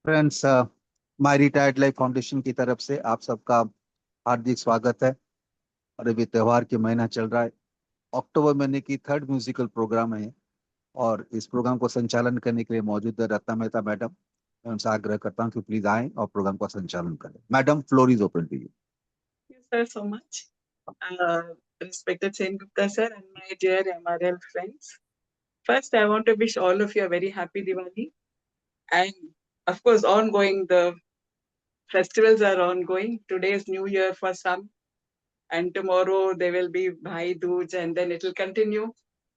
Friends, माई retired life foundation की तरफ से आप सबका हार्दिक स्वागत है। और अभी त्योहार के महीना चल रहा है। अक्टूबर महीने की थर्ड म्यूजिकल प्रोग्राम है। और इस प्रोग्राम को संचालन करने के लिए मौजूद है रत्ना मेहता मैडम। मैं उनसे आग्रह करता हूँ कि प्लीज आए और प्रोग्राम का संचालन करें। Madam, floor is open to you. You, sir, so much. Respected Sen Gupta, sir, and my dear MRL friends. First, I want to wish all of you a very happy Diwali. And of course, the festivals are ongoing. Today is New Year for some, and tomorrow there will be Bhai Dooj, and then it will continue.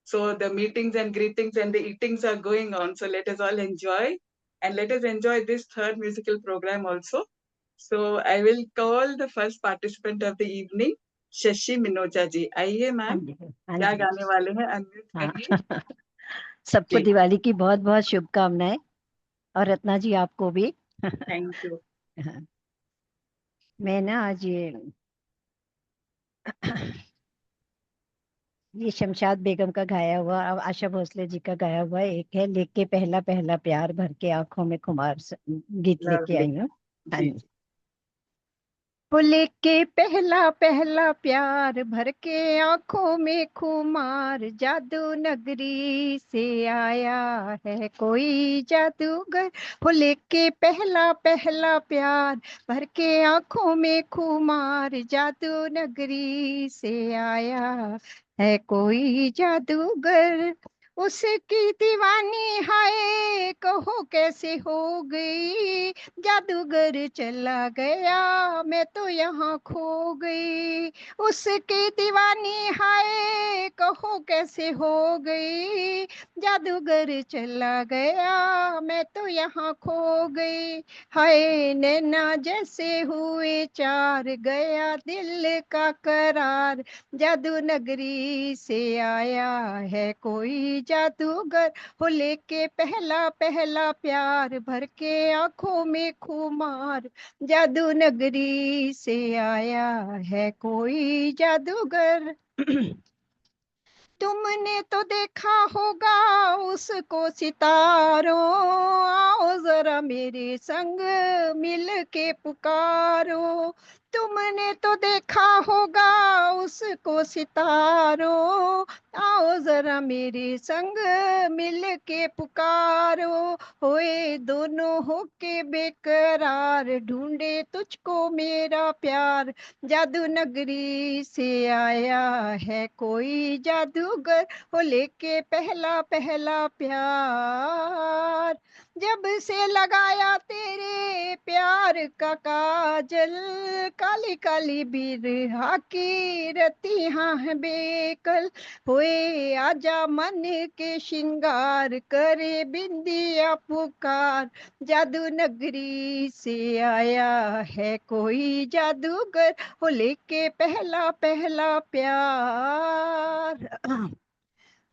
So the meetings and greetings and the eatings are going on. So let us all enjoy, and let us enjoy this third musical program also. So I will call the first participant of the evening, Shashi Minoja ji. आइए हाँ ma'am, जी, हाँ क्या जी। गाने वाले हैं, unmute हाँ करिए सबको जी। दिवाली की बहुत बहुत शुभकामनाएं। और रत्ना जी आपको भी। Thank you. मैं ना आज ये शमशाद बेगम का गाया हुआ, अब आशा भोसले जी का गाया हुआ एक है, लेके पहला पहला प्यार भर के आंखों में खुमार, गीत लेके लवली आई हूँ। हाँ जी। जी। वो लेके पहला पहला प्यार भर के आंखों में खुमार, जादू नगरी से आया है कोई जादूगर। वो लेके पहला पहला प्यार भर के आंखों में खुमार, जादू नगरी से आया है कोई जादूगर। उसकी दीवानी हाय कहो कैसे हो गई, जादूगर चला गया मैं तो यहाँ खो गई। उसकी दीवानी हाय कहो कैसे हो गई, जादूगर चला गया मैं तो यहाँ खो गई। हाय नैना जैसे हुए चार, गया दिल का करार, जादू नगरी से आया है कोई जादूगर। वो लेके पहला पहला प्यार भर के आंखों में खुमार, जादू नगरी से आया है कोई जादूगर। तुमने तो देखा होगा उसको सितारों, आओ जरा मेरे संग मिल के पुकारो। तुमने तो देखा होगा उसको सितारों, आओ जरा मेरे संग मिल के पुकारो। होए दोनों होके बेकरार, ढूंढे तुझको मेरा प्यार, जादू नगरी से आया है कोई जादूगर। वो लेके पहला पहला प्यार, जब से लगाया तेरे प्यार का काजल, काली काली बिरहा की रतियां हैं बेकल। होए आजा मन के श्रृंगार, करे बिंदिया पुकार, जादू नगरी से आया है कोई जादूगर। वो लेके पहला पहला प्यार,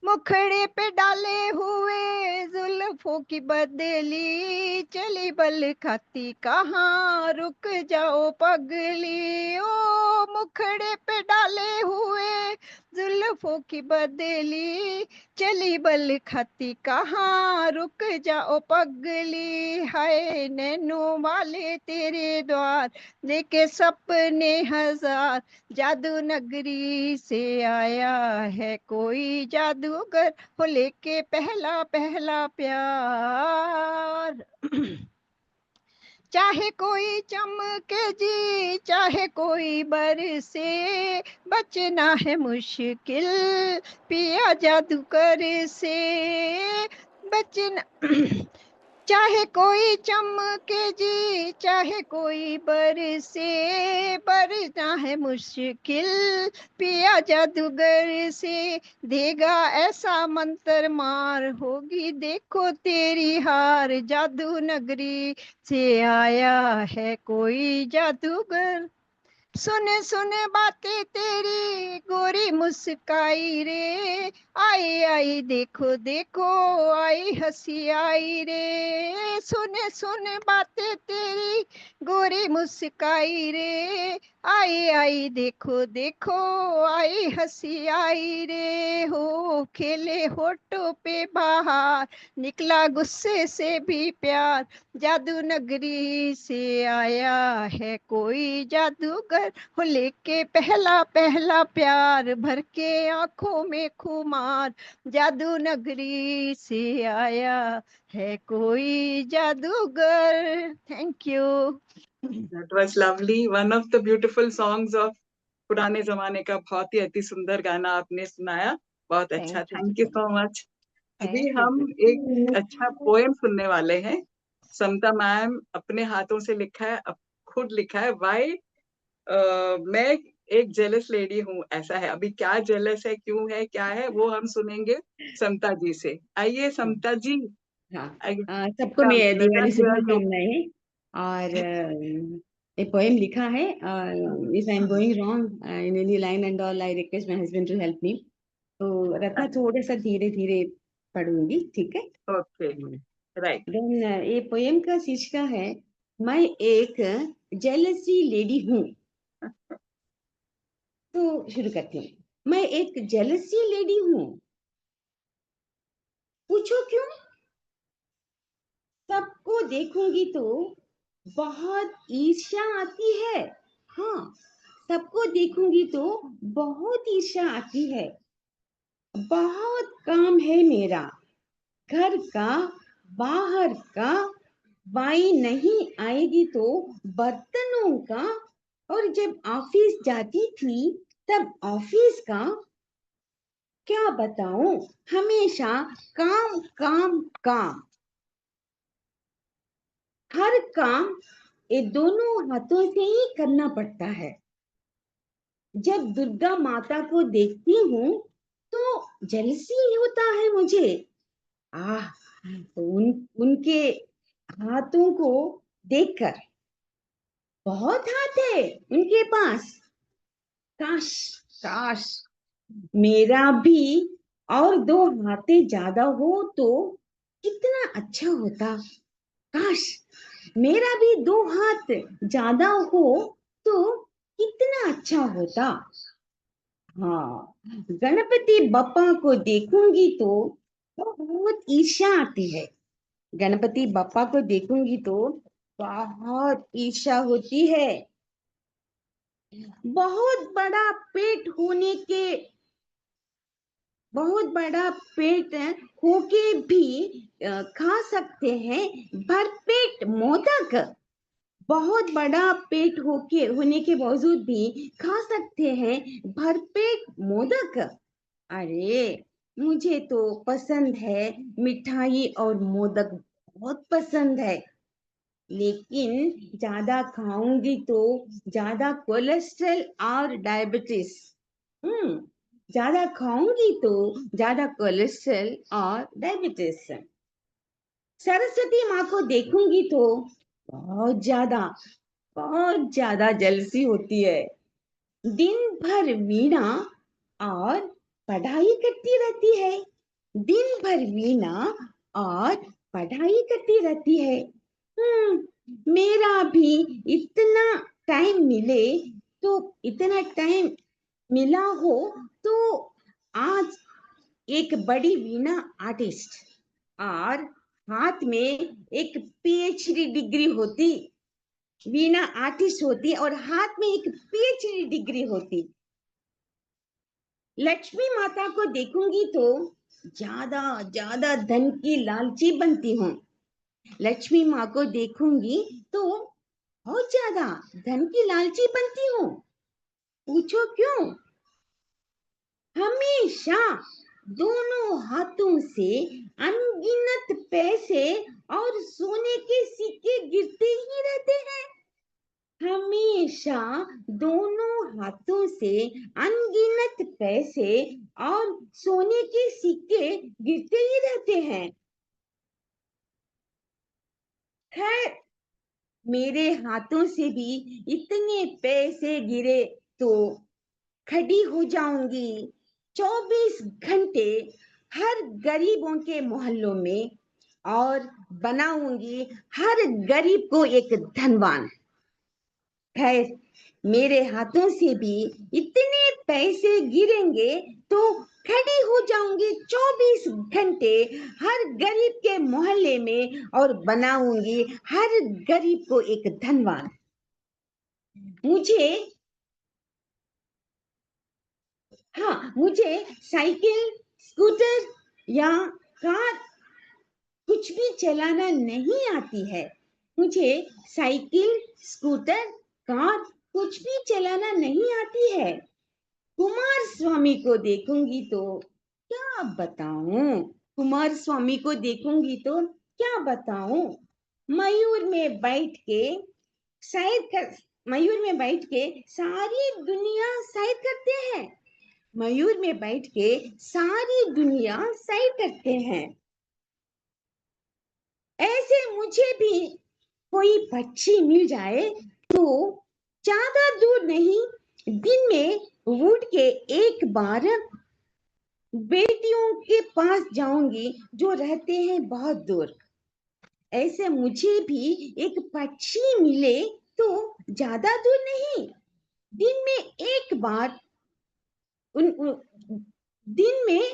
मुखड़े पे डाले हुए जुल्फों की बदली, चली बल खाती कहाँ रुक जाओ पगली। ओ मुखड़े पे डाले हुए जुल्फों की बदली, चली बल खाती कहाँ रुक जाओ पगली। हाय नैनों वाले तेरे द्वार, देखे सपने हजार, जादू नगरी से आया है कोई जादूगर। वो लेके पहला पहला प्यार, चाहे कोई चमके जी चाहे कोई बरसे, बचना है मुश्किल पिया जादूगर से। बचना चाहे कोई चमके जी चाहे कोई बरसे, बरना है मुश्किल पिया जादूगर से। देगा ऐसा मंत्र मार, होगी देखो तेरी हार, जादू नगरी से आया है कोई जादूगर। सुन सुन बातें तेरी गोरी मुस्काई रे, आई आई देखो देखो आई हंसी आई रे। सुन सुन बातें तेरी गोरी मुस्काई रे, आई आई देखो देखो, आई हंसी आई रे, हो खेले होठों पे बाहर, निकला गुस्से से भी प्यार, जादू नगरी से आया है कोई जादूगर, हो लेके पहला पहला प्यार, भर के आंखों में खुमार, जादू नगरी से आया है कोई जादूगर। Thank you. That was lovely. One of the beautiful songs of पुराने जमाने का बहुत ही अति सुंदर गाना आपने सुनाया. बहुत अच्छा. Thank you thank you so much. अभी थैंक यू। हम एक अच्छा पोएम सुनने वाले हैं. समता मैम अपने हाथों से लिखा है, खुद लिखा है. वाई मैं एक जेलस लेडी हूँ, ऐसा है. अभी क्या जेलस है, क्यों है, क्या है, वो हम सुनेंगे समता जी से. आइए समता जी. हाँ, आइए. सबको मैं Diwali Let us hear you. शुभकामनाएं. और एक पोएम लिखा है. If I am going wrong in any line and all, I request my husband to help me. तो रत्ना थोड़ा सा धीरे धीरे पढ़ूंगी, ठीक है? ओके. राइट. देन ये पोएम का शीर्षक है मैं एक जेलसी लेडी हूँ. तो शुरू करती हूँ. मैं एक जेलसी लेडी हूँ, पूछो क्यों? सबको देखूंगी तो बहुत ईर्ष्या आती है. हाँ, सबको देखूंगी तो बहुत ईर्ष्या आती है. बहुत काम है मेरा, घर का बाहर का, बाई नहीं आएगी तो बर्तनों का, और जब ऑफिस जाती थी तब ऑफिस का, क्या बताऊं, हमेशा काम काम काम. हर काम ये दोनों हाथों से ही करना पड़ता है. जब दुर्गा माता को देखती हूँ तो जेलसी होता है मुझे. आह, उनके हाथों को देखकर. बहुत हाथ है उनके पास. काश काश मेरा भी और 2 हाथे ज्यादा हो तो कितना अच्छा होता. काश मेरा भी 2 हाथ ज्यादा हो तो कितना अच्छा होता. हाँ, गणपति बप्पा को देखूंगी तो बहुत ईर्ष्या आती है. गणपति बप्पा को देखूंगी तो बहुत ईर्ष्या होती है. बहुत बड़ा पेट होने के, बहुत बड़ा पेट होके भी खा सकते हैं भरपेट मोदक. बहुत बड़ा पेट होने के बावजूद भी खा सकते हैं भरपेट मोदक. अरे मुझे तो पसंद है मिठाई और मोदक, बहुत पसंद है. लेकिन ज्यादा खाऊंगी तो ज्यादा कोलेस्ट्रॉल और डायबिटीज. ज्यादा खाऊंगी तो ज्यादा कोलेस्ट्रॉल और डायबिटीज. सरस्वती माँ को देखूंगी तो बहुत ज्यादा जेलसी होती है. दिन भर वीणा और पढ़ाई करती रहती है. दिन भर वीणा और पढ़ाई करती रहती है. मेरा भी इतना टाइम मिले तो, इतना टाइम मिला हो तो आज एक बड़ी वीणा आर्टिस्ट और हाथ में एक पीएचडी डिग्री होती. वीणा आर्टिस्ट होती और हाथ में एक पीएचडी डिग्री होती. लक्ष्मी माता को देखूंगी तो ज्यादा ज्यादा धन की लालची बनती हूँ. लक्ष्मी माँ को देखूंगी तो बहुत ज्यादा धन की लालची बनती हूँ. पूछो क्यों? हमेशा दोनों हाथों से अनगिनत पैसे और सोने के सिक्के गिरते ही रहते हैं. हमेशा दोनों हाथों से अनगिनत पैसे और सोने के सिक्के गिरते ही रहते हैं. खैर, मेरे हाथों से भी इतने पैसे गिरे तो खड़ी हो जाऊंगी 24 घंटे हर गरीबों के मोहल्लों में, और बनाऊंगी हर गरीब को एक धनवान. खैर, मेरे हाथों से भी इतने पैसे गिरेंगे तो खड़ी हो जाऊंगी 24 घंटे हर गरीब के मोहल्ले में और बनाऊंगी हर गरीब को एक धनवान। मुझे साइकिल, स्कूटर या कार कुछ भी चलाना नहीं आती है। मुझे साइकिल, स्कूटर, कार कुछ भी चलाना नहीं आती है। कुमार स्वामी को देखूंगी तो क्या बताऊं? कुमार स्वामी को देखूंगी तो क्या बताऊं? मयूर में बैठ के मयूर में बैठ के सारी दुनिया सैर करते हैं। मयूर में बैठ के सारी दुनिया सैर करते हैं। ऐसे मुझे भी कोई पक्षी मिल जाए तो ज्यादा दूर नहीं, दिन में उड़ के एक बार बेटियों के पास जाऊंगी जो रहते हैं बहुत दूर। ऐसे मुझे भी एक पक्षी मिले तो ज्यादा दूर नहीं, दिन में एक बार उन, उन दिन में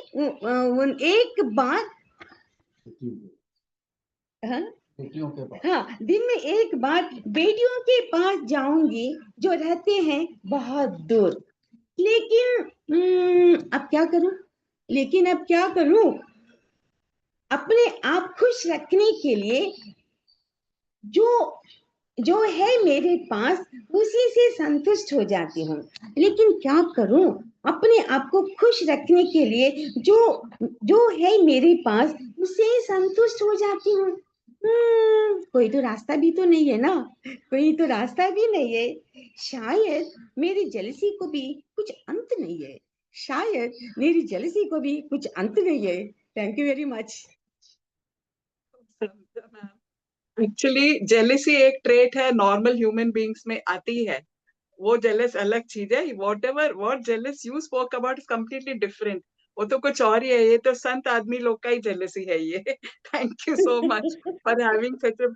उन एक बार हाँ? हाँ, दिन में एक बार बेटियों के पास जाऊंगी जो रहते हैं बहुत दूर। लेकिन अब क्या करूं? अपने आप खुश रखने के लिए जो है मेरे पास उसी से संतुष्ट हो जाती हूँ। लेकिन क्या करूं? अपने आप को खुश रखने के लिए जो है मेरे पास उससे ही संतुष्ट हो जाती हूँ। कोई तो रास्ता भी तो नहीं है ना, कोई तो रास्ता भी नहीं है। शायद मेरी जेलसी को भी कुछ अंत नहीं है, शायद मेरी जेलसी को भी कुछ अंत नहीं है। Thank you very much. Actually jealousy एक ट्रेट है, नॉर्मल ह्यूमन बींग्स में आती है। वो जेलस अलग चीज है। What jealous you spoke about is completely different. वो तो कुछ और ही है, ये तो संत आदमी लोग का ही जेलसी है ये। Thank you so much for having such a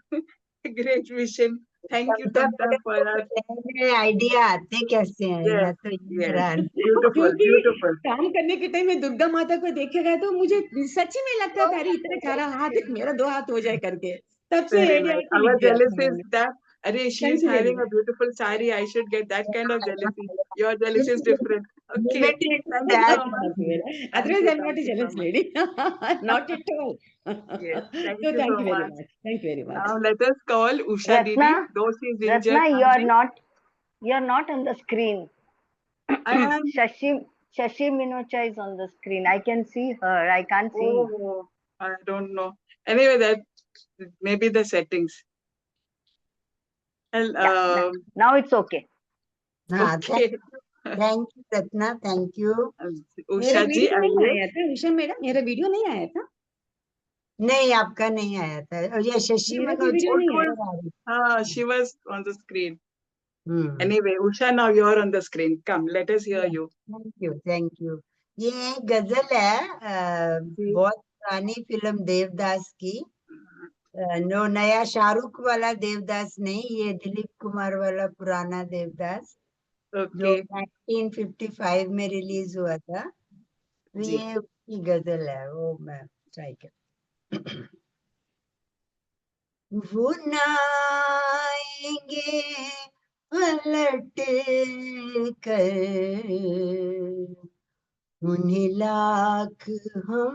great vision. Thank you तमता फॉर नए आइडिया आते कैसे हैं, यस मैं तो ये यस हैरान। ब्यूटीफुल क्योंकि ब्यूटीफुल। काम करने के टाइम में दुर्गा माता को देखेगा तो मुझे सच में लगता था अरे इतना सारा हाथ मेरा 2 हाथ हो जाए करके। तब से Very आइडिया nice. को Our लिख दिया था jealousy is मैंने। that, Arey, she is thank you very having a much. beautiful sari. I should get that kind of jealousy. Your jealousy is different. Okay. Limited to Thank you that. so much. Otherwise I'm not Thank a you so jealous much. lady। Not at all। Yes. Thank So you thank so you very much. much, thank you very much। Now let us call Usha Didi, Ratna, though she is Ratna, injured. Hanji, you're not on the screen. I am. Shashi Minocha is on the screen. I can see her. I can't see you. Oh, I don't know. Anyway, that maybe the settings. Well, Yeah, now it's okay. हाँ, okay. Thank you Ratna, thank you. मेरा Usha ji, video नहीं आइए। आया था Usha madam, मेरा video नहीं आया था। नहीं, आपका नहीं आया था। और ये शशि मेरा भी मनोज वीडियो नहीं आया। नजर आ रही। She was on the screen. Hmm, Anyway, Usha, now you're on the screen. Come, let us hear you. Thank you, thank you. ये गजल है जी। बहुत पुरानी फिल्म देवदास की। नो, नया शाहरुख वाला देवदास नहीं, ये दिलीप कुमार वाला पुराना देवदास जो Okay. 1955 में रिलीज हुआ था। तो जी। ये उसकी गजल है, वो मैं ट्राई कर। वो ना आएंगे पलट कर, उन्हें लाख हम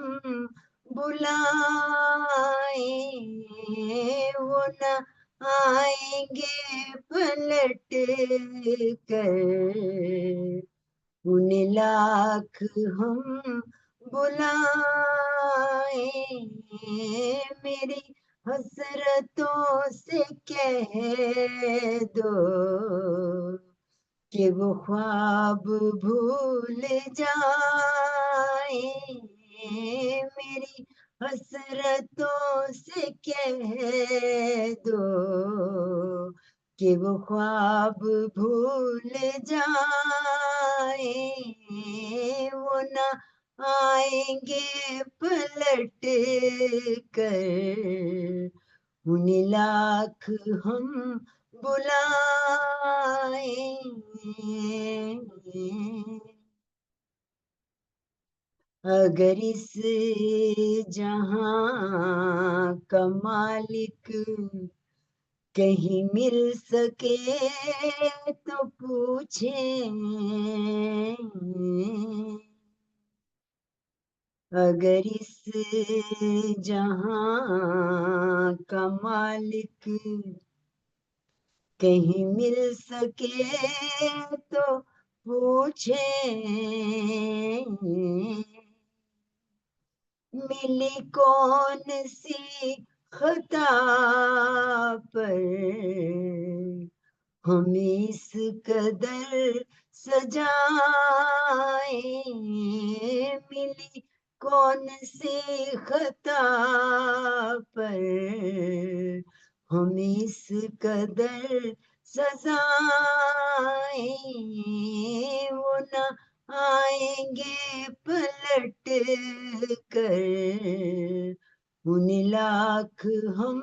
बुलाएं, वो ना आएंगे पलट कर, उन्हें लाख हम बुलाएं, मेरी हसरतों से कह दो कि वो ख्वाब भूल जाए, मेरी हसरतों से कह दो कि वो ख्वाब भूल जाए, वो ना आएंगे पलट कर, उन्हें लाख हम बुलाए, अगर इस जहां का मालिक कहीं मिल सके तो पूछें, अगर इस जहां का मालिक कहीं मिल सके तो पूछें, मिली कौन सी खता पर हम इस कदर सजाए, मिली कौन सी खता पर हम इस कदर सजाए, वो न आएंगे पलट कर, उन्हें लाख हम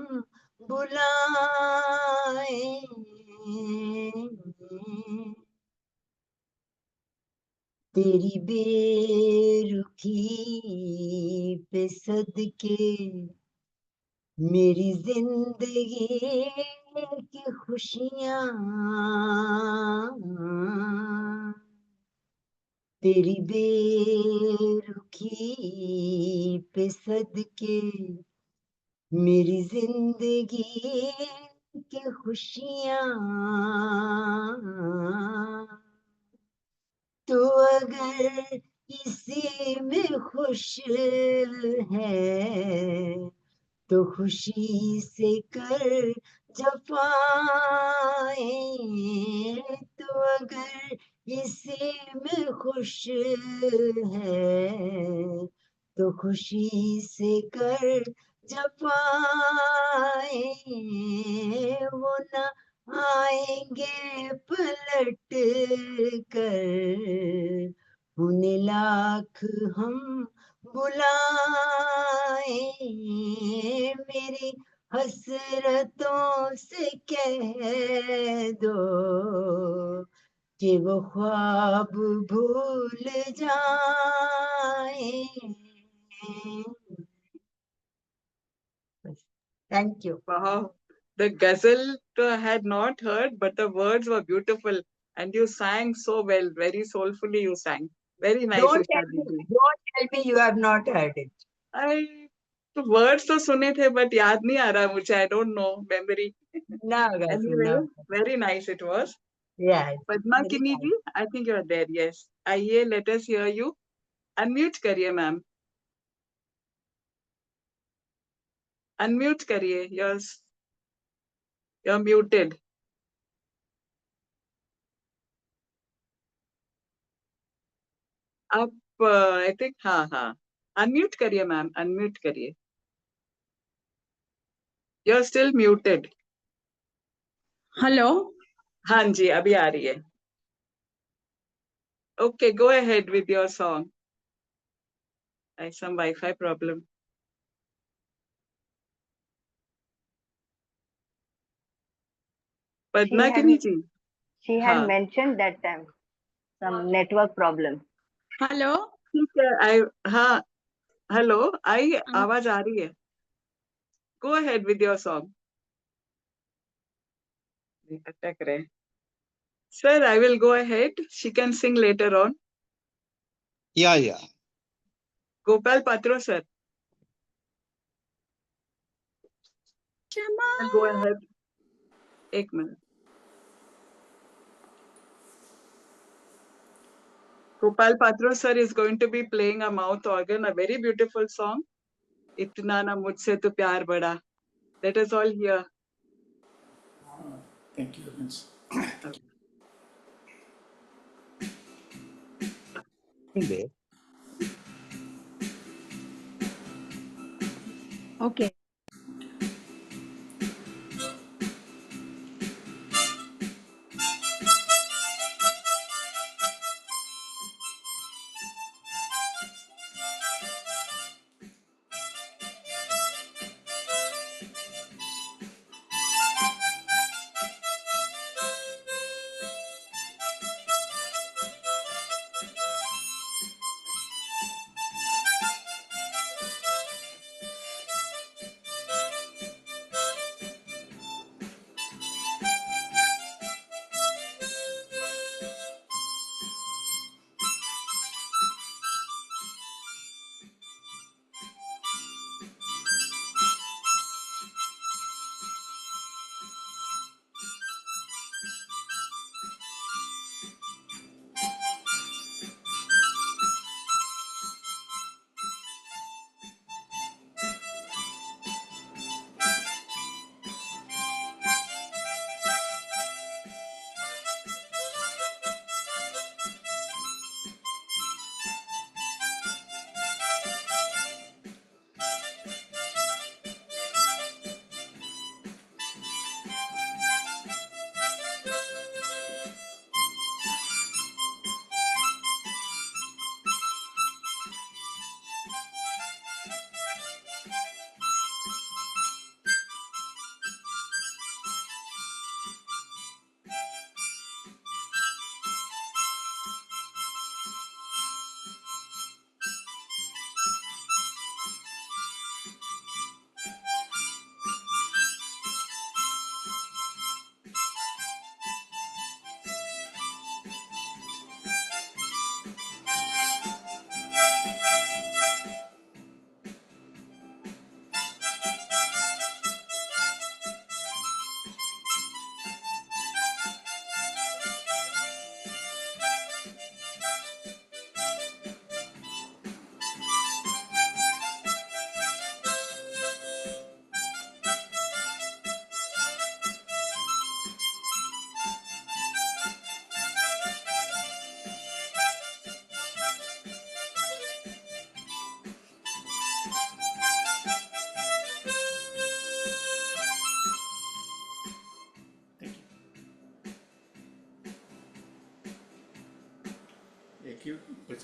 बुलाए, तेरी बेरुखी पे सदके मेरी जिंदगी की खुशियाँ, तेरी बेरुखी पे सदके मेरी जिंदगी की खुशियाँ, तो अगर इसी में खुश है तो खुशी से कर जफाए, तो अगर इसी में खुश है तो खुशी से कर जफाए, वो न आएंगे पलट कर, उन्हें लाख हम बुलाए, मेरी हसरतों से कह दो कि वो ख्वाब भूल जाए। Thank you. Wow. The ghazal I had not heard, but the words were beautiful. And you sang so well, very soulfully you sang. Very nice, Don't Usha tell me, Didi. don't tell me you have not heard it. I तो words तो सुने थे, but याद नहीं आ रहा मुझे. I don't know memory. सुना होगा, सुना Anyway, होगा। very nice it was. Yeah, it's Padma very Kini nice. ji, I think you are there. Yes. आइए, let us hear you. Unmute करिए मैम. Unmute करिए. You're muted. आप I think हाँ. Unmute करिए मैम. Unmute करिए. You're still muted. Hello हाँ जी, अभी आ रही है. Okay, go ahead with your song. I have some Wi-Fi problem. Padma किनी जी. She हाँ. had mentioned that time some network problem. Hello ठीक है. हाँ. Hello. आवाज आ रही है. Go ahead with your song. अटक रहे. Sir, I will go ahead. She can sing later on. Yeah. Gopal Patro sir. क्षमा I'll go ahead. एक minute. Gopal Patro sir is going to be playing a mouth organ, a very beautiful song. इतना ना मुझसे तो प्यार बड़ा. Let us all hear. Thank you, Vince. Okay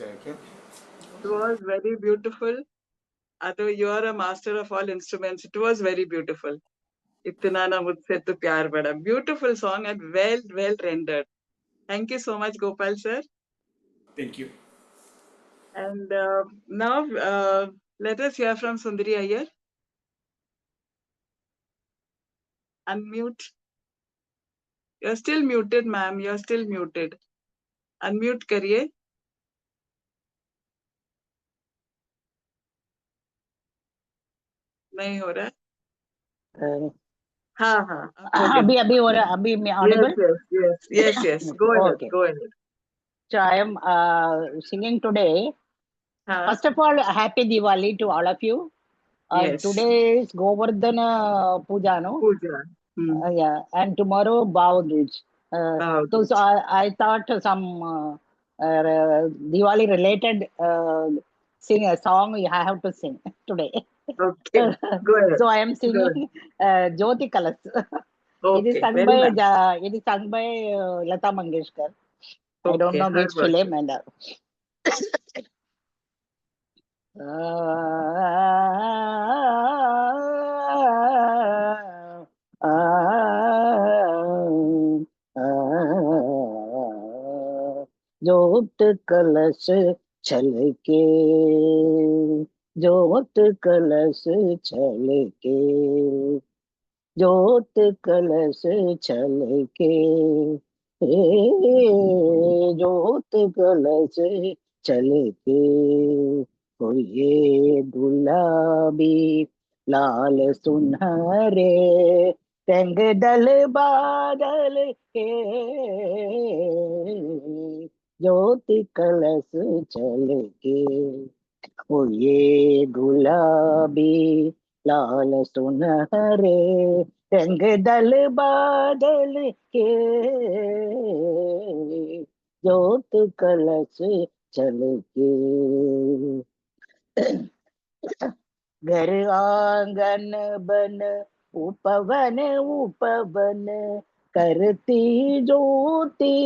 It was very beautiful. Although you are a master of all instruments, it was very beautiful. Itna na mujhse to pyar bada. Beautiful song and well rendered. Thank you so much, Gopal sir. Thank you. And now let us hear from Sundari Iyer. Unmute. You're still muted, ma'am. You're still muted. Unmute करिए. नहीं हो रहा है. हाँ हाँ अब हो गया. अभी हो रहा, अभी मैं audible? Yes. Go ahead. Okay. Go ahead. So I am singing today. हाँ. First of all, happy Diwali to all of you. Yes. Today is Govardhana Puja, no? Puja. Yeah, and tomorrow Bhav Dooj. Bhav So I thought some Diwali related sing a song I have to sing today. Okay. Go ahead. So I am singing Jyoti Kalas. It is Okay. sung Very by nice. Lata Mangeshkar. I don't Okay. know Her which version. film and जोत कलश छलके, जोत कलश छलके, जोत कलश छलके, जोत कलश छलके, ये गुलाबी लाल सुनहरे रंग दल बादल के, ज्योति कलश छलके, ये गुलाबी लाल सुनहरे रंग दल बादल के, ज्योत कलश छलके, घर आंगन बन उपवन उपवन करती ज्योति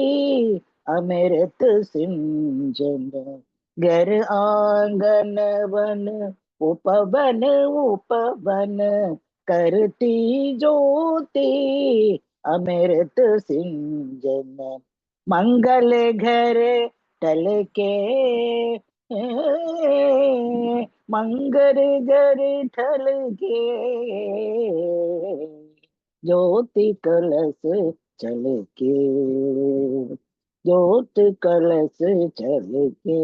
अमृत सिंचन, घर आंगन बन उपवन उपवन करती ज्योति अमृत सिंचन, मंगल घर टल के, मंगल घर ठल के, ज्योति कलश चल के, ज्योति कलश चल के,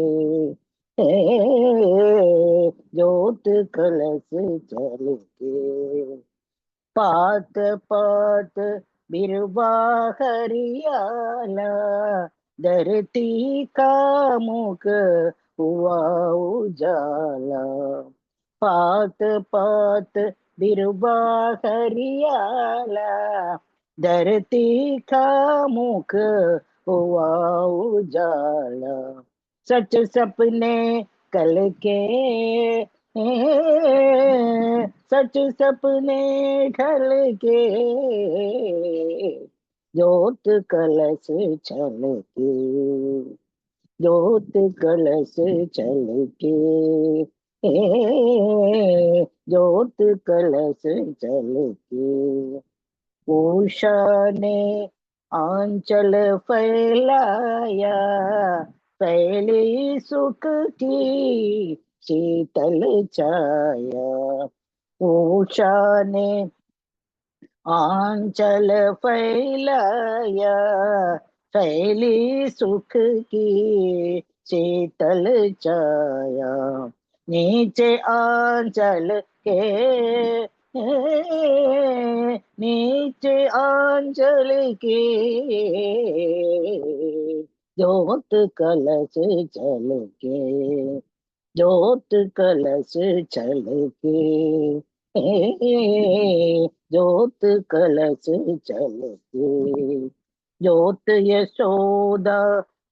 ज्योति कलश चल के, पात पात बिरवा हरियाला, धरती का मुख हुआ उजाला, पात पात बिरवा हरियाला, धरती का मुख हुआ उजाला, सच सपने कल के, सच सपने ढल के, ज्योत कलश छल के, ज्योत कलश छल के, ज्योत कलश छल के, उषा ने आंचल फैलाया, फैली सुख की शीतल छाया, उषा ने आंचल फैलाया, फैली सुख की शीतल छाया, नीचे आंचल के, नीचे आंचल के, ज्योत कलश चल के, ज्योत कलश चल के, ज्योत कलश चल के, ज्योत यशोदा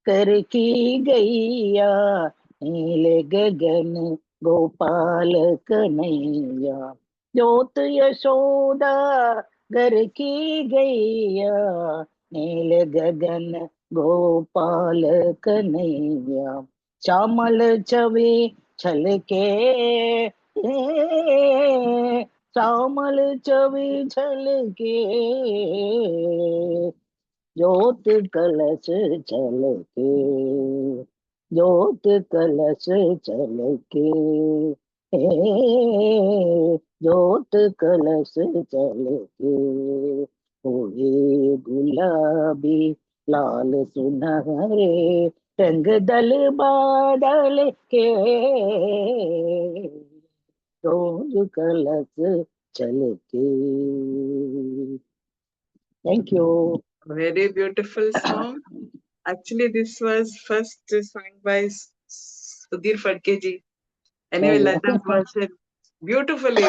कर की गैया, नील गगन गोपाल कन्हैया, ज्योत यशोदा घर की गैया, नील गगन गोपाल कन्हैया, श्यामल छवि छलके, श्यामल छवि छलके, ज्योत कलश छलके, ज्योत कलश छलके, ज्योत कलश छलके, हुए गुलाबी लाल सुनहरे रंग दल बादल के, रोज कलश छलके। Thank you. Very beautiful song. Actually, this was first sung by Sudhir Phadke ji. Anyway, Thank you. Lata's version, beautifully,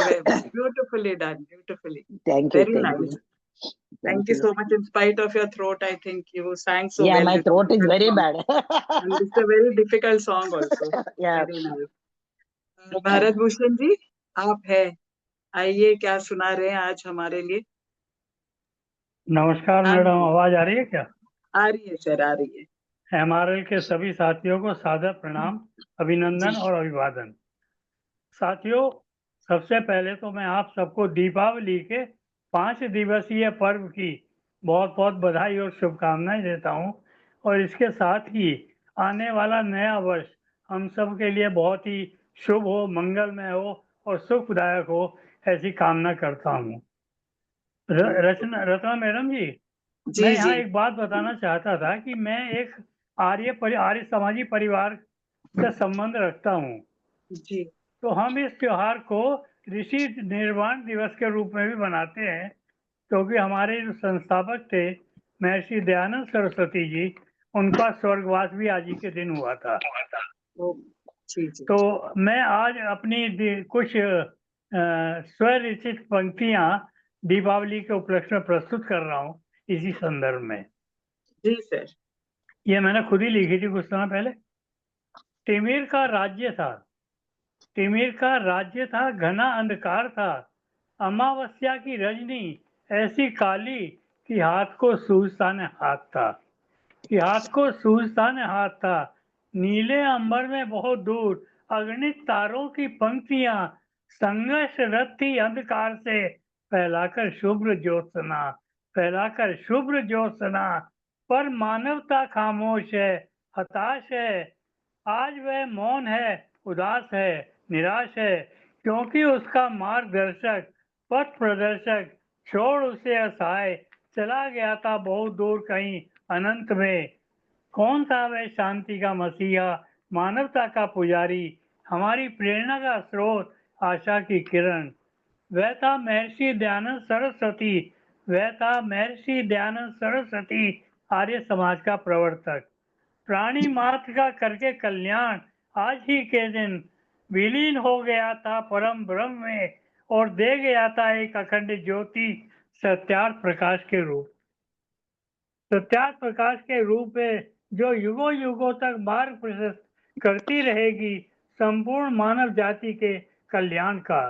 beautifully done, beautifully. Thank you. Very Thank nice. you. Thank you so much. In spite of your throat, I think you sang so Yeah, well. my It's a throat is difficult very song. bad. And it's a very difficult song also. Yeah. Very nice. Bharat Bhushan ji, आप है, आइए, क्या सुना रहे हैं आज हमारे लिए? नमस्कार हाँ मैडम, जी, आवाज आ रही है क्या? आ रही है सर, आ रही है। एमआरएल के सभी साथियों को सादर प्रणाम, अभिनंदन और अभिवादन। साथियों, सबसे पहले तो मैं आप सबको दीपावली के 5 दिवसीय पर्व की बहुत बहुत बधाई और शुभकामनाएं देता हूं, और इसके साथ ही आने वाला नया वर्ष हम सब के लिए बहुत ही शुभ हो, मंगलमय हो और सुखदायक हो, ऐसी कामना करता हूं। रचना मैडम जी, जी मैं यहाँ जी, एक बात बताना चाहता था कि मैं एक आर्य समाजी परिवार से संबंध रखता हूँ। जी, तो हम इस त्योहार को ऋषि निर्वाण दिवस के रूप में भी मनाते हैं, क्योंकि हमारे जो संस्थापक थे महर्षि दयानंद सरस्वती जी, उनका स्वर्गवास भी आज ही के दिन हुआ था। ओ, जी जी, तो मैं आज अपनी कुछ स्वरचित पंक्तियां दीपावली के उपलक्ष्य में प्रस्तुत कर रहा हूँ इसी संदर्भ में। जी सर। ये मैंने खुद ही लिखी थी कुछ समय पहले। तिमिर का राज्य था, तिमिर का राज्य था, घना अंधकार था, अमावस्या की रजनी ऐसी काली कि हाथ को सूझता न हाथ था, कि हाथ को सूझता न हाथ था। नीले अंबर में बहुत दूर अगणित तारों की पंक्तियां संघर्षरत थी अंधकार से, फैलाकर शुभ्र ज्योत्सना, फैलाकर शुभ्र ज्योत्सना। पर मानवता खामोश है, हताश है, आज वह मौन है, उदास है, निराश है, क्योंकि उसका मार्गदर्शक पथ प्रदर्शक छोड़ उसे असहाय चला गया था बहुत दूर कहीं अनंत में। कौन था वह शांति का मसीहा, मानवता का पुजारी, हमारी प्रेरणा का स्रोत, आशा की किरण? वह था महर्षि दयानंद सरस्वती, वह था महर्षि दयानंद सरस्वती, आर्य समाज का प्रवर्तक। प्राणी मात्र का करके कल्याण आज ही के दिन विलीन हो गया था परम ब्रह्म में, और दे गया था एक अखंड ज्योति सत्यार्थ प्रकाश के रूप, सत्यार्थ प्रकाश के रूप में, जो युगों युगों तक मार्ग प्रशस्त करती रहेगी संपूर्ण मानव जाति के कल्याण का,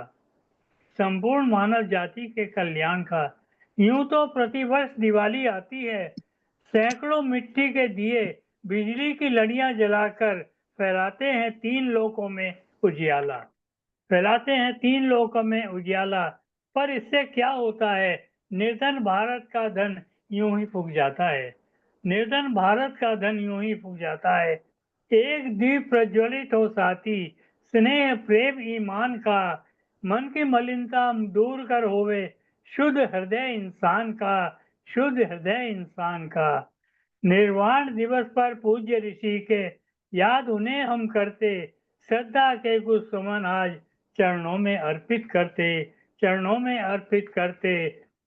संपूर्ण मानव जाति के कल्याण का। यूं तो प्रतिवर्ष दिवाली आती है, सैकड़ों मिट्टी के दिए बिजली की लड़ियां जलाकर फैलाते हैं 3 लोकों में उजियाला, फैलाते हैं 3 लोकों में उजियाला। पर इससे क्या होता है, निर्धन भारत का धन यूं ही फूक जाता है, निर्धन भारत का धन यूं ही फूक जाता है। एक दीप प्रज्वलित हो साथी, स्नेह प्रेम ईमान का, मन की मलिनता दूर कर होवे शुद्ध हृदय इंसान का, शुद्ध हृदय इंसान का। निर्वाण दिवस पर पूज्य ऋषि के याद उन्हें हम करते, श्रद्धा के कुछ सुमन आज चरणों में अर्पित करते, चरणों में अर्पित करते।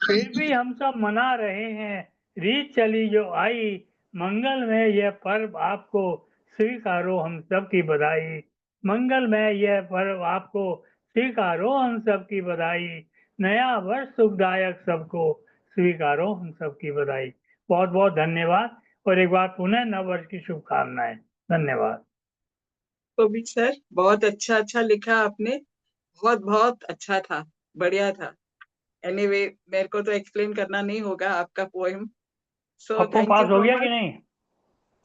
फिर भी हम सब मना रहे हैं रीत चली जो आई, मंगलमय यह पर्व आपको स्वीकारो हम सब की बधाई, मंगलमय यह पर्व आपको स्वीकारो हम सब की बधाई, नया वर्ष सुखदायक सबको स्वीकारो हम सब की बधाई। बहुत बहुत धन्यवाद, और एक बार पुनः नव वर्ष की शुभकामनाएं। धन्यवाद। तो भी सर, बहुत अच्छा लिखा आपने, बहुत बहुत अच्छा था, बढ़िया था। एनीवे, मेरे को तो एक्सप्लेन करना नहीं होगा आपका poem, so Pappu thank you pass हो सो गया कि मच। नहीं?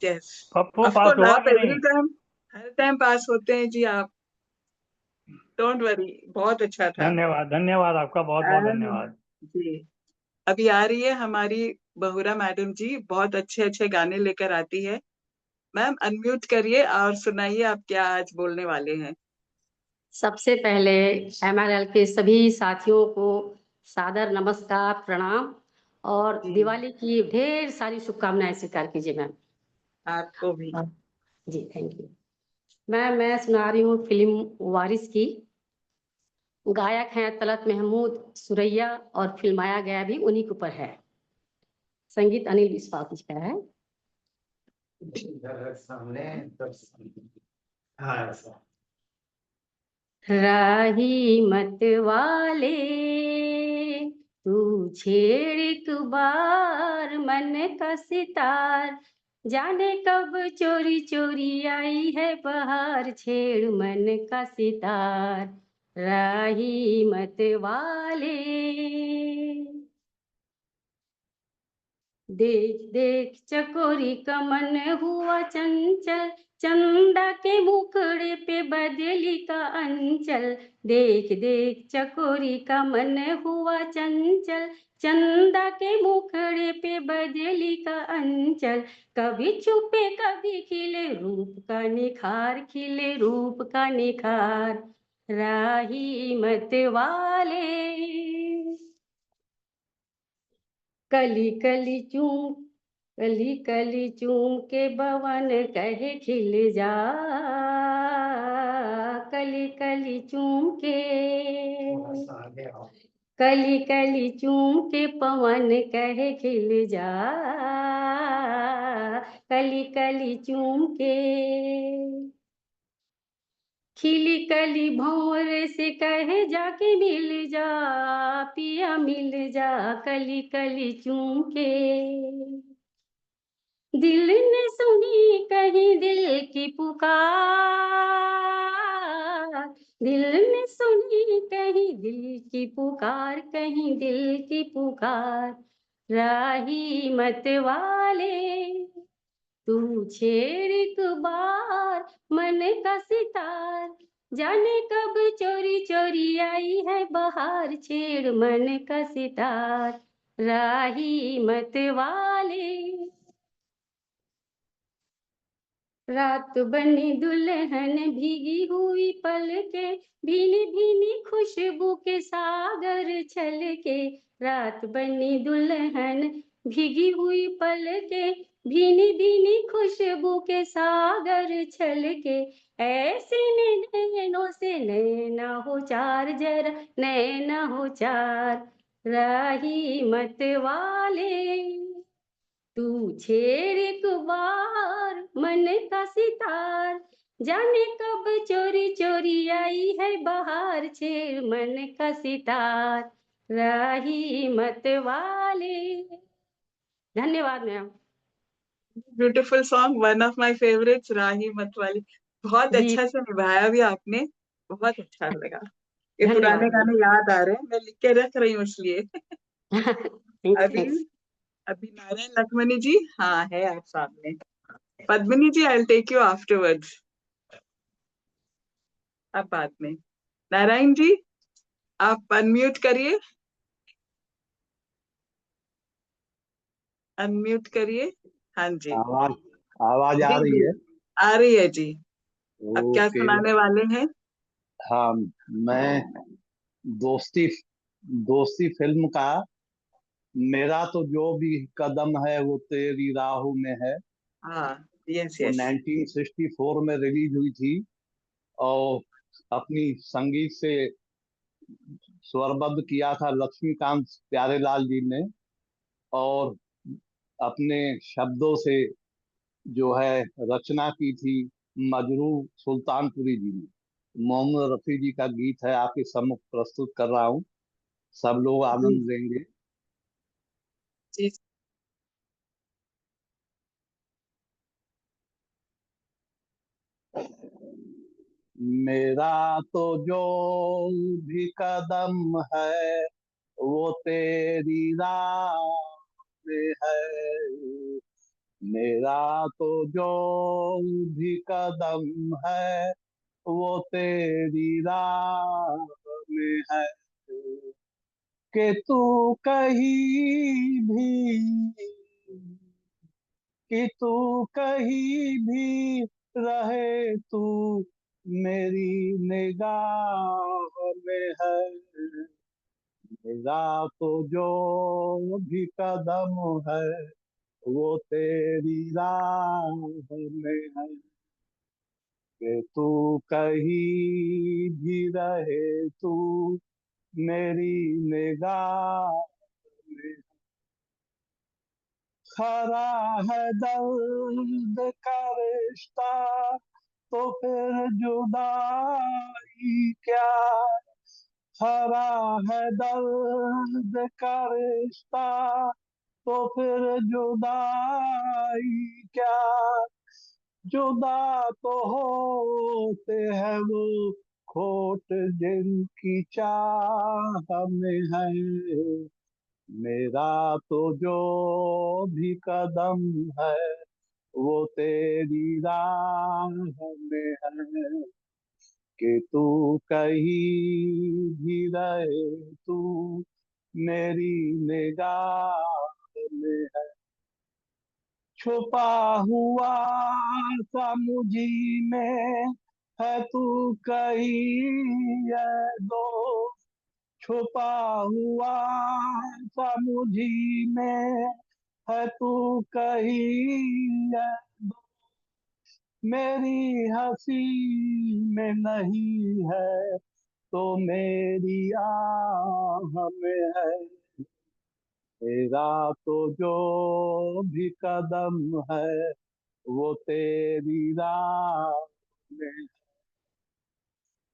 Yes, Pappu of pass course, हुआ आप कि नहीं? एवरी टाइम, हर टाइम पास होते हैं जी आप, डोंट वरी, बहुत अच्छा था। धन्यवाद, धन्यवाद आपका, बहुत बहुत And धन्यवाद। जी, अभी आ रही है हमारी बहुरा मैडम जी, बहुत अच्छे अच्छे गाने लेकर आती है। मैम अनम्यूट करिए और सुनाइए आप क्या आज बोलने वाले हैं। सबसे पहले MRL के सभी साथियों को सादर नमस्कार, प्रणाम और जी। दिवाली की ढेर सारी शुभकामनाएं स्वीकार कीजिए मैम। आपको भी। जी थैंक यू मैम। मैं सुना रही हूँ फिल्म वारिस की। गायक हैं तलत महमूद सुरैया और फिल्माया गया भी उन्हीं के ऊपर है। संगीत अनिल विश्वास जी का है। राही मत वाले तू छेड़ एक बार मन का सितार, जाने कब चोरी चोरी आई है बहार, छेड़ मन का सितार राही मत वाले। देख देख चकोरी का मन हुआ चंचल, चंदा के मुखड़े पे बदली का अंचल। देख देख चकोरी का मन हुआ चंचल, चंदा के मुखड़े पे बदली का अंचल। कभी छुपे कभी खिले रूप का निखार, खिले रूप का निखार राही मत वाले। कली कली चूम कली कली चूम के बवन कहे खिल जा, कली कली चूम के कली कली चूम के पवन कहे खिल जा, कली कली चूम के। खिली कली भंवर से कहे जाके मिल जा, पिया मिल जा कली कली चूम के। दिल ने सुनी कहीं दिल की पुकार, दिल ने सुनी कहीं दिल की पुकार, कहीं दिल की पुकार राही मत वाले तू छेड़ एक बार मन का सितार, जाने कब चोरी चोरी आई है बहार, छेड़ मन का सितार राही मत वाले। रात बनी दुल्हन भीगी हुई पलके, भीनी भीनी खुशबू के सागर छलके। रात बनी दुल्हन भीगी हुई पलके, भीनी भीनी खुशबू के सागर छलके। ऐसे नैनों से नैना हो चार, जरा नैना हो चार राही मत वाले तू छेड़ एक बार मन का सितार, जाने कब चोरी चोरी आई है बहार, छेड़ मन का सितार राही मत वाले। धन्यवाद ma'am. Beautiful song, one of my favourites, राही मतवाली। बहुत जी अच्छा से निभाया भी आपने, बहुत अच्छा लगा। ये पुराने धन्यवाद गाने याद आ रहे हैं, मैं लिख के रख रही हूँ इसलिए। अभी थैंक्स। अभी नारायण लखमनी जी, हाँ है आप सामने। Padmini ji I will take you afterwards, अब बाद में। नारायण जी आप अनम्यूट करिए, अनम्यूट करिए। हाँ जी आवाज आवाज आ जी रही जी, है? आ रही है जी। अब क्या ओके। सुनाने वाले हैं? हाँ, मैं दोस्ती दोस्ती फिल्म का मेरा तो जो भी कदम है वो तेरी राहों में है, हाँ यस वो यस। 1964 में रिलीज हुई थी और अपनी संगीत से स्वरबद्ध किया था लक्ष्मीकांत प्यारेलाल जी ने, और अपने शब्दों से जो है रचना की थी मजरू सुल्तानपुरी जी ने। मोहम्मद रफी जी का गीत है, आपके सम्मुख प्रस्तुत कर रहा हूँ, सब लोग जी आनंद लेंगे। जी मेरा तो जो भी कदम है वो तेरी राह में है, मेरा तो जो भी कदम है वो तेरी राह में है, कि तू कहीं भी, कि तू कहीं भी रहे, तू मेरी निगाह में है। मेरा तो जो भी कदम है वो तेरी राह में है, कि तू कहीं भी रहे, तू मेरी निगाह में। खरा है दर्द का रिश्ता तो फिर जुदाई क्या, खरा है दर्द का रिश्ता तो फिर जुदाई क्या, जुदा तो होते हैं वो खोट जिनकी चाह में है। मेरा तो जो भी कदम है वो तेरी राह में है, कि तू कहीं भी रहे, तू मेरी निगाह में है। छुपा हुआ सा मुझी में है तू कहीं ये दोस्त, छुपा हुआ सा मुझी में है तू कहीं ये दोस्त, मेरी हंसी में नहीं है तो मेरी आह में है। तेरा तो जो भी कदम है वो तेरी राह में,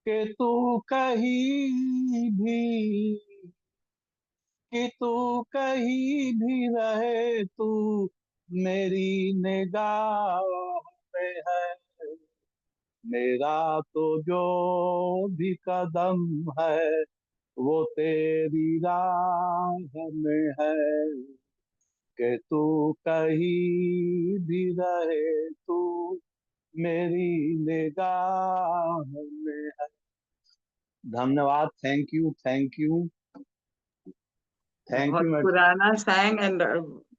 कि तू कहीं भी, कि तू कहीं भी रहे, तू मेरी निगाह में है। मेरा तो जो भी कदम है वो तेरी राह में है, कि तू कहीं भी रहे, तू मेरी निगाह में है। धन्यवाद। Thank you, thank you, thank बहुत यू मैडम। पुराना sang and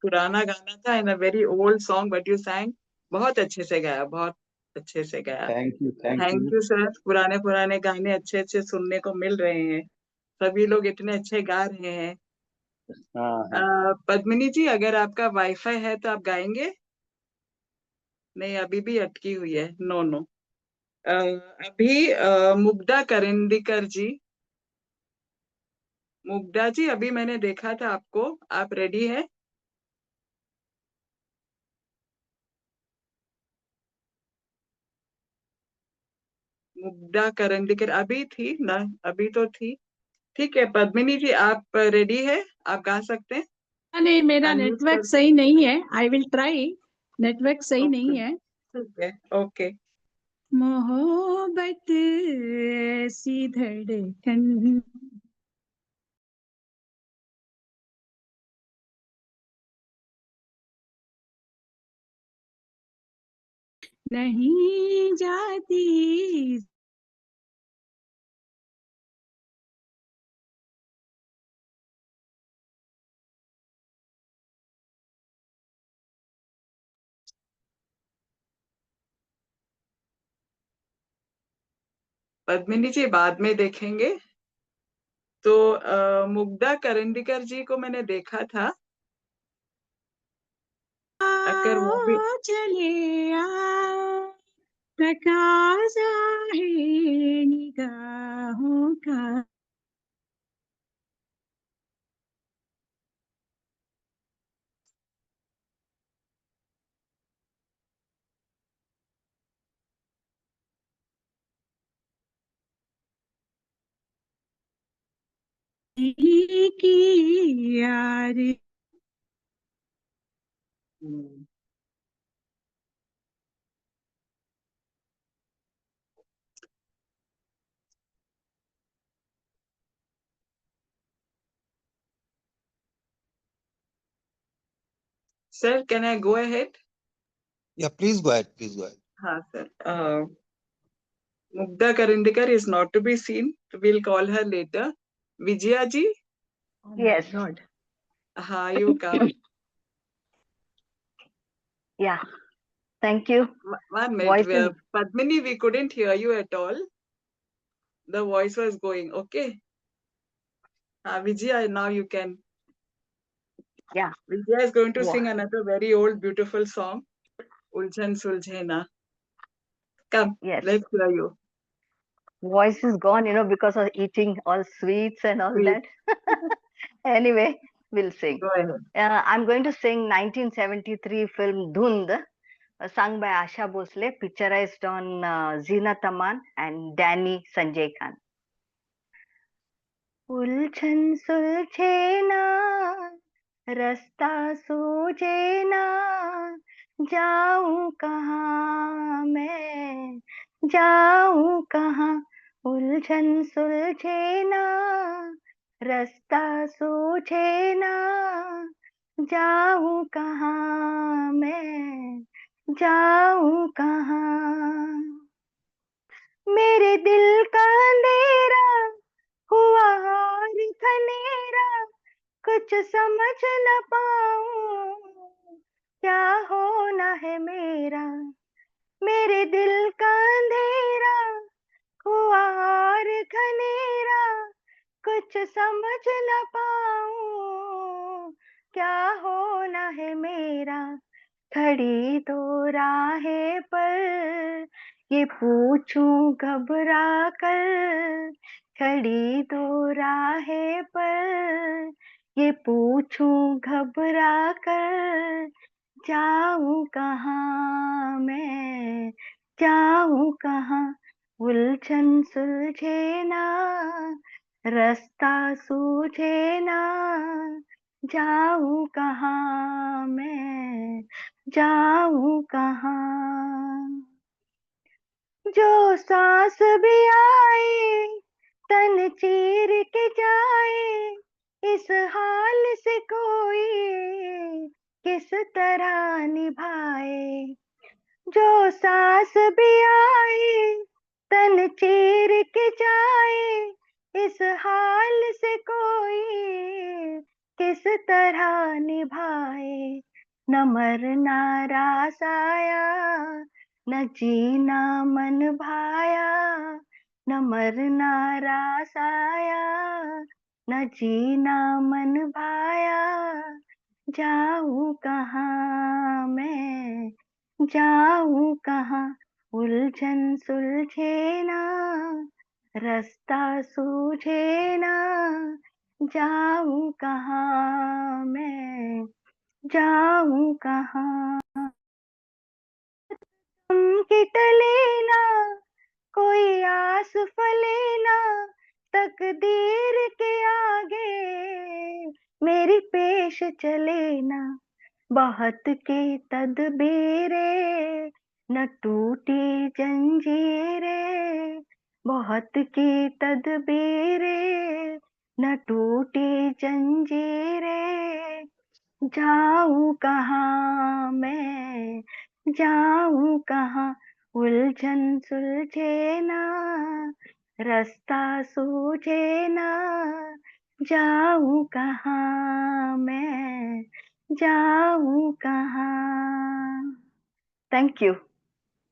पुराना गाना था and a very old song but you sang बहुत अच्छे से गाया, बहुत अच्छे से गाया। Thank you, thank thank you. You sir. पुराने पुराने गाने अच्छे अच्छे सुनने को मिल रहे हैं, सभी लोग इतने अच्छे गा रहे हैं। हाँ हाँ। पद्मिनी जी अगर आपका वाईफाई है तो आप गाएंगे? नहीं अभी भी अटकी हुई है, नो नो। अभी मुग्धा करिंदीकर जी, मुग्धा जी अभी मैंने देखा था आपको, आप रेडी है? मुग्धा करंदीकर अभी थी ना? अभी तो थी। ठीक है पद्मिनी जी आप रेडी है, आप गा सकते हैं? नहीं मेरा अनम्यूट नेटवर्क कर दो। सही नहीं है, आई विल ट्राई। नेटवर्क सही ओके नहीं है। ठीक है ओके। मोहब्बत ऐसी धड़कन नहीं जाती, पद्मिनी जी बाद में देखेंगे। तो मुग्धा करंदीकर जी को मैंने देखा था, अगर वो भी चले आ तकाजा है निगाहों का। की यार sir can I go ahead? Yeah, please go ahead. Please go ahead. हाँ sir. Mugdha Karindikar is not to be seen. We'll call her later. Vijaya ji, Yes. you come. Yeah. Thank you. One Voice minute. is Padmini, we couldn't hear you at all. The voice was going. Okay. Vijaya, now you can. yeah. Vijaya is going to Wow. sing another very old, beautiful song. Uljan Suljhena. Come, Yes. let's hear you. Voice is gone, because of eating all sweets and all Please, that. Anyway, we'll sing. go ahead. I'm going to sing 1973 film Dhund, sung by Asha Bhosle, picturized on Zeenat Aman and Danny Sanjay Khan. उलझन सुलझे ना रास्ता सूझे ना जाऊं कहाँ मैं जाऊं कहाँ उलझन सुलझे ना रास्ता सूझे ना जाऊं कहाँ मैं जाऊं कहाँ मेरे दिल का अंधेरा हुआ और खनेरा कुछ समझ न पाऊं क्या होना है मेरा मेरे दिल का अंधेरा हुआ और खनेरा कुछ समझ न पाऊं क्या होना है मेरा खड़ी दो राहें पर ये पूछूं घबरा कर खड़ी दो राहें पर ये पूछूं घबरा कर जाऊं कहाँ मैं जाऊं कहाँ उलझन सुलझे ना रास्ता सूझे ना जाऊं कहाँ मैं जाऊं कहाँ जो सांस भी आए तन चीर के जाए इस हाल से कोई किस तरह निभाए जो सांस भी आए तन चीर के जाए इस हाल से कोई किस तरह निभाए न मरना रास आया न जीना मन भाया न मरना रास आया न जीना मन भाया जाऊं कहाँ मैं जाऊं कहाँ उलझन सुलझे ना रास्ता सूझे ना जाऊं कहाँ मैं जाऊं कहाँ के टले ना कोई आस फले ना तकदीर के आगे मेरी पेश चले ना बहुत के तदबीरे न टूटी जंजीरें बहुत की तदबीरे न टूटी जंजीरें जाऊं कहाँ मैं जाऊं कहाँ उलझन सुलझे ना रास्ता सूझे ना जाऊं कहाँ मैं जाऊं कहाँ थैंक यू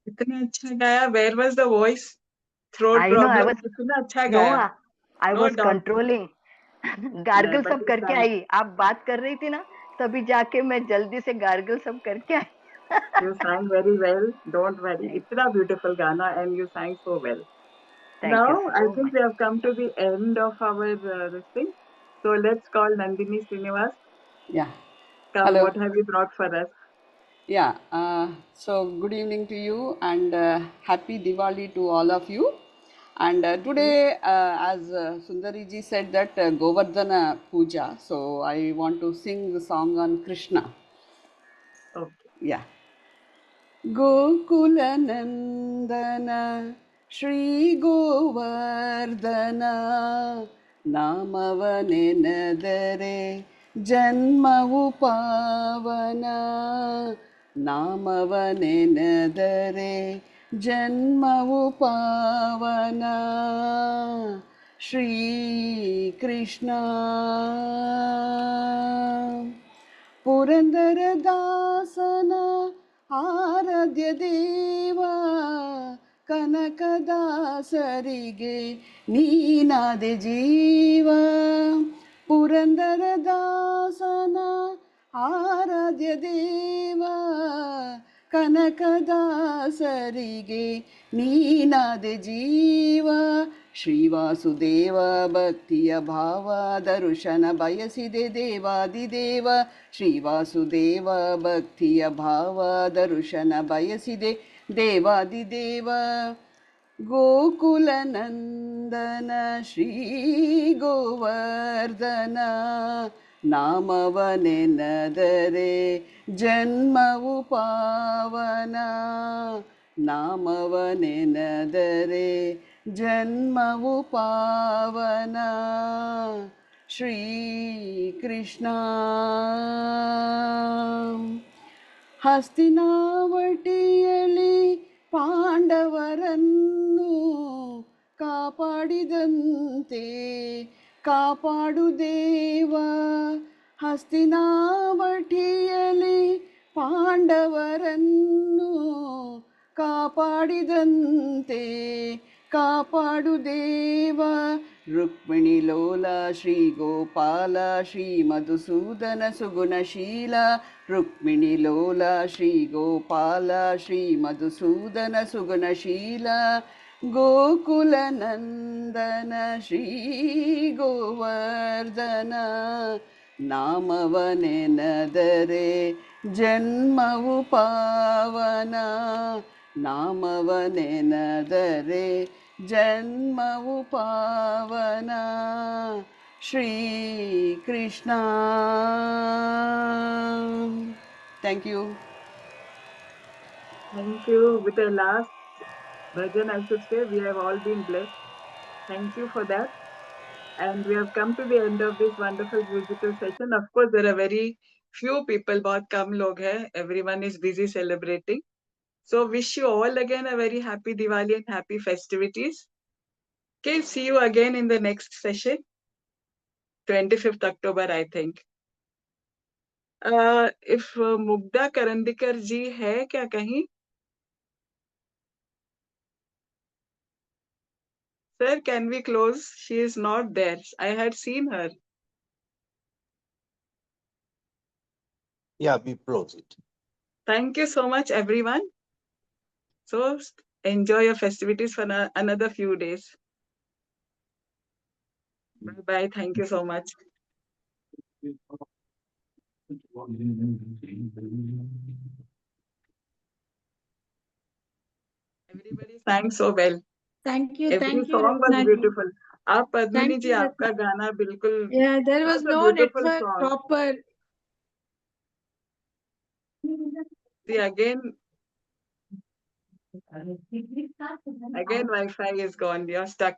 इतना अच्छा गाया. Where was the voice? Throat I know I problem. Was कितना अच्छा नो गाया. आई No वाज doubt. कंट्रोलिंग नहीं, गार्गल but सब you करके sang. आई आप बात कर रही थी ना तभी जाके मैं जल्दी से गार्गल सब करके आई You sang very well. Don't worry. Thank Itna beautiful Gana, and you sang so well. you Now, I so think much we have come to the end of our this thing. So let's call Nandini Srinivas. Yeah. Come, Hello. what have you brought for us? Yeah. So good evening to you and happy Diwali to all of you. And today, as Sundari ji said that Govardhana Puja, so I want to sing the song on Krishna. Okay. Yeah. Gokulanandana Shri Govardhana ನಾಮವನೆನದರೆ ಜನ್ಮವು ಪಾವನ ನಾಮವನೆನೆದರೆ ಜನ್ಮವು ಪಾವನ ಶ್ರೀ ಕೃಷ್ಣ ಪುರಂದರದಾಸನ ಆರಾಧ್ಯ ದೇವ ಕನಕದಾಸರಿಗೆ ನೀನಾದೆ ಜೀವ ಪುರಂದರದಾಸನ ಆರಾಧ್ಯ ದೇವ ಕನಕದಾಸರಿಗೆ ನೀನಾದೆ ಜೀವ ಶ್ರೀವಾಸುದೇವ ಭಕ್ತಿಯ ಭಾವ ದರ್ಶನ ಬಯಸಿದೆ ದೇವಾದಿದೇವ ಶ್ರೀವಾಸುದೇವ ಭಕ್ತಿಯ ಭಾವ ದರ್ಶನ ಬಯಸಿದೆ ದೇವಾದಿದೇವ ಗೋಕುಲ ನಂದನ ಶ್ರೀ ಗೋವರ್ಧನ ನಾಮವನೆನದರೆ ಜನ್ಮವು ಪಾವನ ನಾಮವನೆನದರೆ ಜನ್ಮವು ಪಾವನ ಶ್ರೀ ಕೃಷ್ಣ ಹಸ್ತಿನಾವಟಿಯಲ್ಲಿ ಪಾಂಡವರನ್ನು ಕಾಪಾಡಿದಂತೆ ಕಾಪಾಡು ದೇವ ಹಸ್ತಿನಾವಟಿಯಲ್ಲಿ ಪಾಂಡವರನ್ನು ಕಾಪಾಡಿದಂತೆ ಕಾಪಾಡು ದೇವ ರುಕ್ಮಿಣಿ ಲೋಲ ಶ್ರೀ ಗೋಪಾಲ ಶ್ರೀ ಮಧುಸೂದನ ಸುಗುಣಶೀಲ ರುಕ್ಮಿಣಿ ಲೋಲ ಶ್ರೀ ಗೋಪಾಲ ಶ್ರೀ ಮಧುಸೂದನ ಸುಗುಣಶೀಲ ಗೋಕುಲ ನಂದನ ಶ್ರೀ ಗೋವರ್ಧನ ನಾಮವನೆನದರೆ ಜನ್ಮವು ಪಾವನ ನಾಮವನೆನದರೆ ಜನ್ಮವು ಪಾವನ Shri Krishna thank you Thank you. With the last bhajan, I should say, we have all been blessed. Thank you for that. And we have come to the end of this wonderful musical session. Of course, there are very few people, bahut kam log hai. Everyone is busy celebrating. So wish you all again a very happy Diwali and happy festivities. Okay, see you again in the next session, 25th October, I think. If Mugdha Karandikar ji hai kya kahin? Sir, can we close? She is not there. I had seen her. Yeah, we close it. Thank you so much, everyone. So enjoy your festivities for another few days. Bye bye. Thank you so much. Everybody sang so well. Thank you, Every thank you, song was Rachna ji. beautiful. आप Padmini Thank ji you, आपका Rachna. गाना बिल्कुल Yeah, there was was a no beautiful network song. proper. See again Wi-Fi is gone. You're stuck.